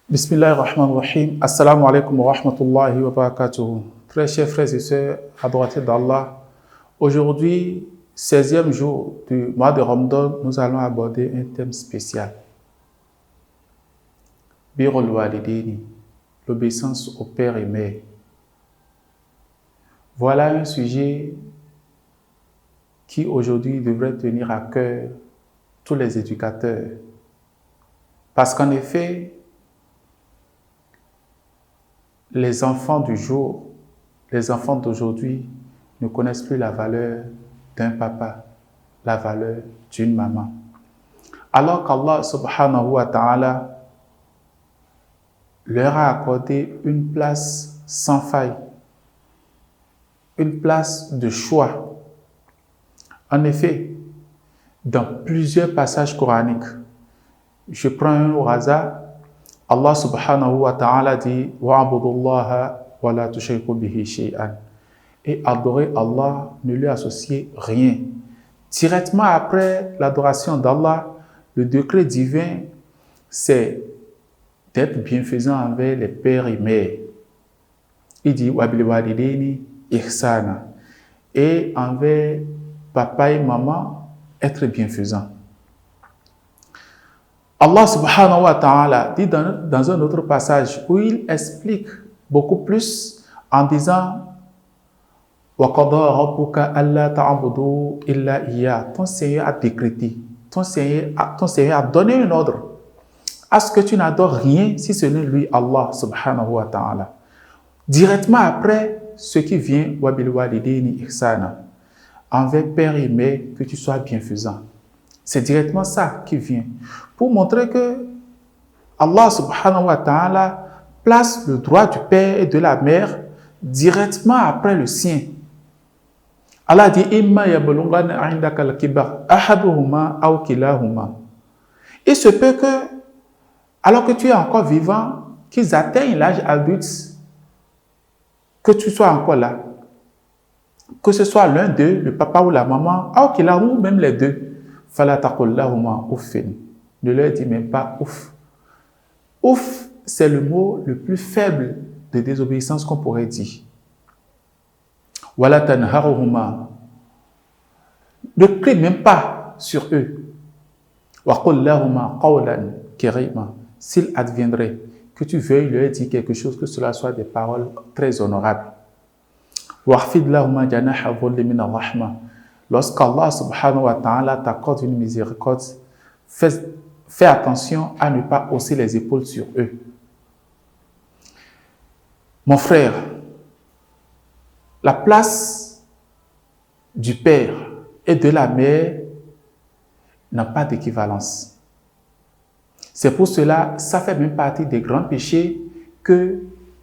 Bismillahirrahmanirrahim. Assalamu alaikum wa rahmatullahi wa barakatuh. Très chers frères et sœurs, adorateurs d'Allah, aujourd'hui, 16e jour du mois de Ramadan, nous allons aborder un thème spécial. Birrul Walidayni, l'obéissance au père et mère. Voilà un sujet qui aujourd'hui devrait tenir à cœur tous les éducateurs. Parce qu'en effet, les enfants du jour, les enfants d'aujourd'hui ne connaissent plus la valeur d'un papa, la valeur d'une maman. Alors qu'Allah subhanahu wa ta'ala leur a accordé une place sans faille, une place de choix. En effet, dans plusieurs passages coraniques, je prends un au hasard, Allah subhanahu wa ta'ala dit « Wa'abudullaha wa la tushriku bihi shay'an » et adorer Allah, ne lui associer rien. Directement après l'adoration d'Allah, le décret divin, c'est d'être bienfaisant envers les pères et mères. Il dit « Wabil walidayni ihsana » et envers papa et maman, être bienfaisant. Allah subhanahu wa ta'ala dit dans un autre passage où il explique beaucoup plus en disant wa qada rabbuka alla ta'budu illa iyyah. Ton Seigneur a décrété, ton Seigneur a donné un ordre à ce que tu n'adores rien si ce n'est lui, Allah subhanahu wa ta'ala. Directement après ce qui vient wa bil walidayni ihsana, envers père et mère, que tu sois bienfaisant. C'est directement ça qui vient. Pour montrer que Allah subhanahu wa ta'ala place le droit du père et de la mère directement après le sien. Allah dit Imma yablughanna 'indaka al-kibar ahaduhuma aw kilahuma. Il se peut que, alors que tu es encore vivant, qu'ils atteignent l'âge adulte, que tu sois encore là. Que ce soit l'un d'eux, le papa ou la maman, aw kilahuma, ou même les deux. Fala taqul lahuma uffin. Ne leur dis même pas ouf. Ouf, c'est le mot le plus faible de désobéissance qu'on pourrait dire. Wala tanharuhuma. Ne crie même pas sur eux. Wa qul lahuma qawlan karima. S'il adviendrait que tu veuilles leur dire quelque chose, que cela soit des paroles très honorables. Wahfid lahuma janaha dhulli min ar-rahma. Lorsqu'Allah subhanahu wa ta'ala t'accorde une miséricorde, fais attention à ne pas hausser les épaules sur eux. Mon frère, la place du père et de la mère n'a pas d'équivalence. C'est pour cela, ça fait même partie des grands péchés que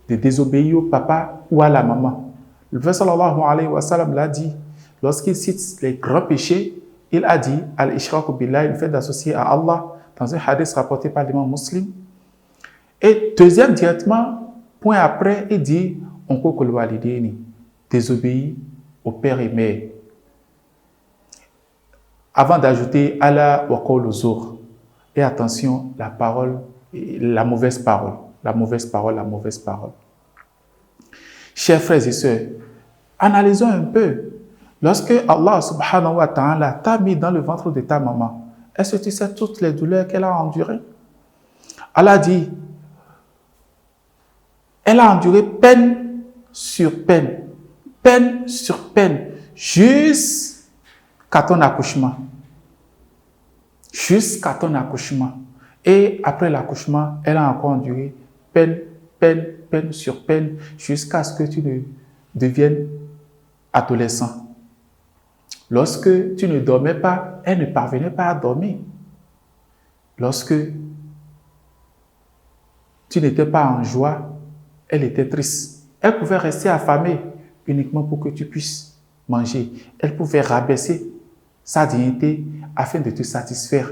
de désobéir au papa ou à la maman. Le prophète sallallahu alayhi wa sallam l'a dit. Lorsqu'il cite les grands péchés, il a dit al-ishraku billah, le fait d'associer à Allah, dans un hadith rapporté par l'imam Muslim. Et deuxième directement, point après, il dit uququl walidayni, désobéir au père et mère. Avant d'ajouter ala wa qawlu zur, et attention, la parole, la mauvaise parole, la mauvaise parole, la mauvaise parole. Chers frères et sœurs, analysons un peu. Lorsque Allah subhanahu wa ta'ala t'a mis dans le ventre de ta maman, est-ce que tu sais toutes les douleurs qu'elle a endurées? Allah dit, elle a enduré peine sur peine, jusqu'à ton accouchement. Jusqu'à ton accouchement. Et après l'accouchement, elle a encore enduré peine sur peine, jusqu'à ce que tu ne deviennes adolescent. Lorsque tu ne dormais pas, elle ne parvenait pas à dormir. Lorsque tu n'étais pas en joie, elle était triste. Elle pouvait rester affamée uniquement pour que tu puisses manger. Elle pouvait rabaisser sa dignité afin de te satisfaire.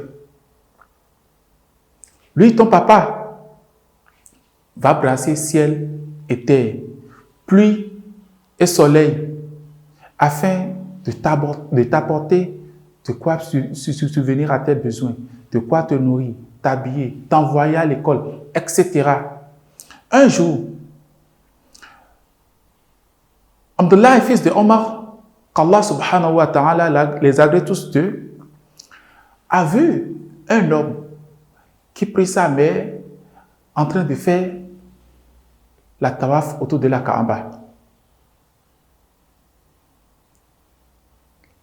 Lui, ton papa, va brasser ciel et terre, pluie et soleil, afin de t'apporter de quoi subvenir à tes besoins, de quoi te nourrir, t'habiller, t'envoyer à l'école, etc. Un jour, Abdullah, fils de Omar, qu'Allah subhanahu wa ta'ala les agrée tous deux, a vu un homme qui prit sa mère en train de faire la tawaf autour de la Kaaba.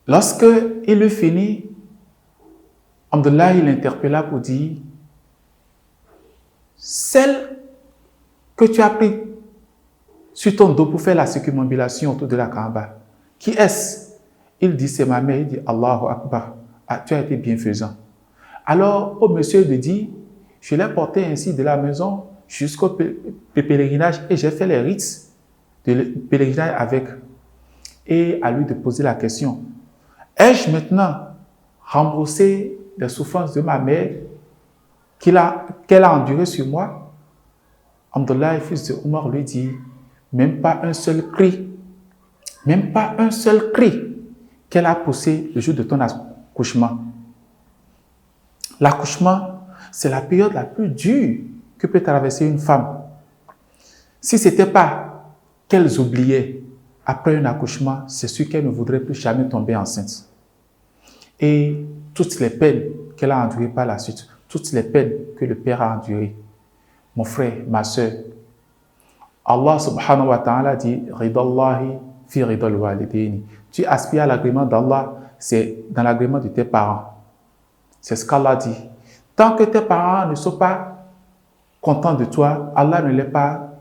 Lorsque il eut fini, Abdullah l'interpella pour dire: celle que tu as pris sur ton dos pour faire la circumambulation autour de la Kaaba, qui est-ce? Il dit: c'est ma mère. Il dit: Allahu Akbar, ah, tu as été bienfaisant. Alors au monsieur de dire: je l'ai porté ainsi de la maison jusqu'au pèlerinage et j'ai fait les rites de pèlerinage avec. Et à lui de poser la question: ai-je maintenant remboursé les souffrances de ma mère qu'elle a endurées sur moi? Abdullah, fils de Omar, lui dit: même pas un seul cri, même pas un seul cri qu'elle a poussé le jour de ton accouchement. L'accouchement, c'est la période la plus dure que peut traverser une femme. Si ce n'était pas qu'elles oubliaient après un accouchement, c'est sûr qu'elle ne voudrait plus jamais tomber enceinte. Et toutes les peines qu'elle a endurées par la suite, toutes les peines que le père a endurées. Mon frère, ma soeur, Allah subhanahu wa ta'ala dit: Ridallahi fi ridal walidaini. Tu aspires à l'agrément d'Allah, c'est dans l'agrément de tes parents. C'est ce qu'Allah dit. Tant que tes parents ne sont pas contents de toi, Allah ne l'est pas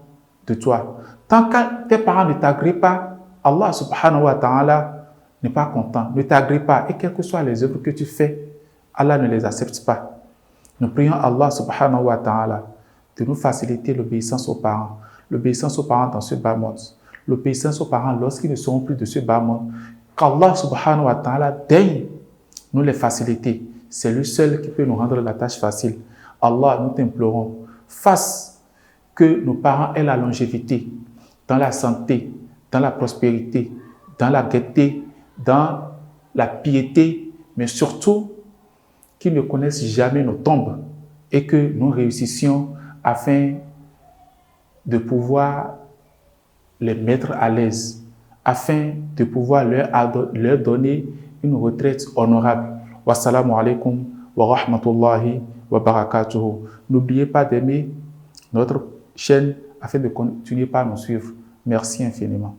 de toi. Tant que tes parents ne t'agréent pas, Allah subhanahu wa ta'ala n'est pas content, ne t'agrée pas. Et quelles que soient les œuvres que tu fais, Allah ne les accepte pas. Nous prions Allah subhanahu wa ta'ala de nous faciliter l'obéissance aux parents. L'obéissance aux parents dans ce bas monde. L'obéissance aux parents lorsqu'ils ne seront plus de ce bas monde. Qu'Allah subhanahu wa ta'ala daigne nous les faciliter. C'est lui seul qui peut nous rendre la tâche facile. Allah, nous t'implorons, fasse que nos parents aient la longévité, dans la santé, dans la prospérité, dans la gaieté, dans la piété, mais surtout qu'ils ne connaissent jamais nos tombes et que nous réussissions afin de pouvoir les mettre à l'aise, afin de pouvoir leur donner une retraite honorable. Wassalamu alaikum wa rahmatullahi wa barakatuhu. N'oubliez pas d'aimer notre chaîne afin de continuer par nous suivre. Merci infiniment.